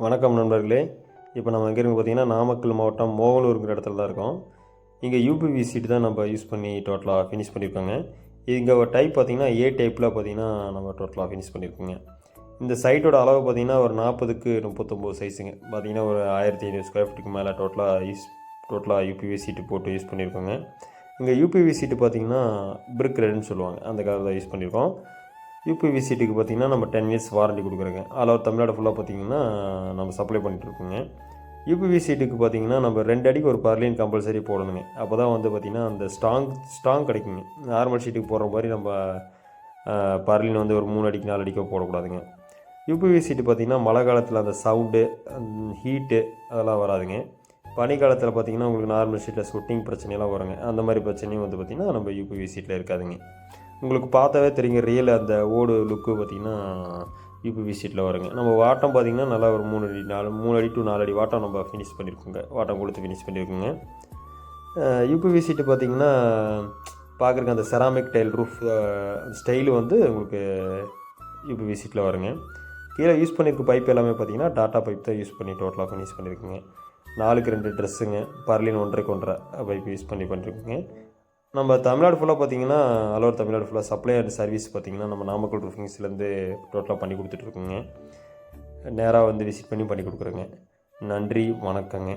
வணக்கம் நண்பர்களே. இப்போ நம்ம எங்கே இருக்கோம் பார்த்தீங்கன்னா, நாமக்கல் மாவட்டம் மோகனூருங்கிற இடத்துல தான் இருக்கோம். இங்கே யூபிவி சீட் தான் நம்ம யூஸ் பண்ணி டோட்டலாக ஃபினிஷ் பண்ணியிருக்கோங்க. இங்கே ஒரு டைப் பார்த்தீங்கன்னா, ஏ டைப்பில் பார்த்தீங்கன்னா நம்ம டோட்டலாக ஃபினிஷ் பண்ணியிருக்கோங்க. இந்த சைட்டோட அளவு பார்த்தீங்கன்னா ஒரு 40க்கு 39 சைஸுங்க. பார்த்தீங்கன்னா ஒரு 1500 ஸ்கொயர் ஃபீட்டுக்கு மேலே டோட்டலாக யூபிவி சீட்டு போட்டு யூஸ் பண்ணியிருக்கோங்க. இங்கே யூபிவி சீட்டு பார்த்தீங்கன்னா பிரிக் ரெட்னு சொல்லுவாங்க, அந்த கலரில் யூஸ் பண்ணியிருக்கோம். யூபிவி சீட்டுக்கு பார்த்திங்கன்னா நம்ம 10 இயர்ஸ் வாரண்டி கொடுக்குறோங்க. ஆல் ஓவர் தமிழ்நாடு ஃபுல்லாக பார்த்திங்கன்னா நம்ம சப்ளை பண்ணிகிட்ருக்கோங்க. யூபிவி சீட்டுக்கு பார்த்திங்கன்னா நம்ம 2 அடிக்கு ஒரு பர்லின் கம்பல்சரி போடணுங்க. அப்போ தான் வந்து பார்த்திங்கன்னா அந்த ஸ்ட்ராங் கிடைக்குங்க. நார்மல் ஷீட்டுக்கு போடுற மாதிரி நம்ம பர்லின் வந்து ஒரு 3 அடிக்கு 4 அடிக்கோ போடக்கூடாதுங்க. யூபிவி சீட்டு பார்த்திங்கன்னா மழை காலத்தில் அந்த சவுண்டு, ஹீட்டு அதெல்லாம் வராதுங்க. பனிக்காலத்தில் பார்த்திங்கன்னா உங்களுக்கு நார்மல் ஷீட்டில் ஸ்வெட்டிங் பிரச்சனையெல்லாம் வருங்க. அந்த மாதிரி பிரச்சனையும் வந்து பார்த்திங்கன்னா நம்ம யூபிவி சீட்டில் இருக்காதுங்க. உங்களுக்கு பார்த்தாவே தெரியுங்க, ரியல் அந்த ஓடு லுக்கு பார்த்திங்கன்னா யூபிவி சீட்டில் வருங்க. நம்ம வாட்டம் பார்த்திங்கன்னா நல்லா ஒரு 3 அடி டு 4 அடி வாட்டம் நம்ம ஃபினிஷ் பண்ணியிருக்கோங்க. வாட்டம் கொடுத்து ஃபினிஷ் பண்ணியிருக்கோங்க. யூபிவி சீட்டு பார்த்திங்கன்னா பார்க்குறக்கு அந்த செராமிக் டைல் ரூஃப் ஸ்டைலு வந்து உங்களுக்கு யூபிவி சீட்டில் வருங்க. கீழே யூஸ் பண்ணியிருக்க பைப் எல்லாமே பார்த்திங்கன்னா டாட்டா பைப் தான் யூஸ் பண்ணி டோட்டலாக ஃபினிஷ் பண்ணியிருக்குங்க. 4க்கு 2 ட்ரெஸ்ஸுங்க, பர்லின் 1க்கு 1.5 பைப் யூஸ் பண்ணியிருக்குங்க. நம்ம தமிழ்நாடு ஃபுல்லாக பார்த்திங்கன்னா ஆல் ஓவர் தமிழ்நாடு ஃபுல்லாக சப்ளை அண்ட் சர்வீஸ் பார்த்திங்கன்னா நம்ம நாமக்கல் ரூஃபிங்ஸ்லேருந்து டோட்டலாக பண்ணி கொடுத்துட்ருக்குங்க. நேராக வந்து விசிட் பண்ணி கொடுக்குறோங்க. நன்றி, வணக்கங்க.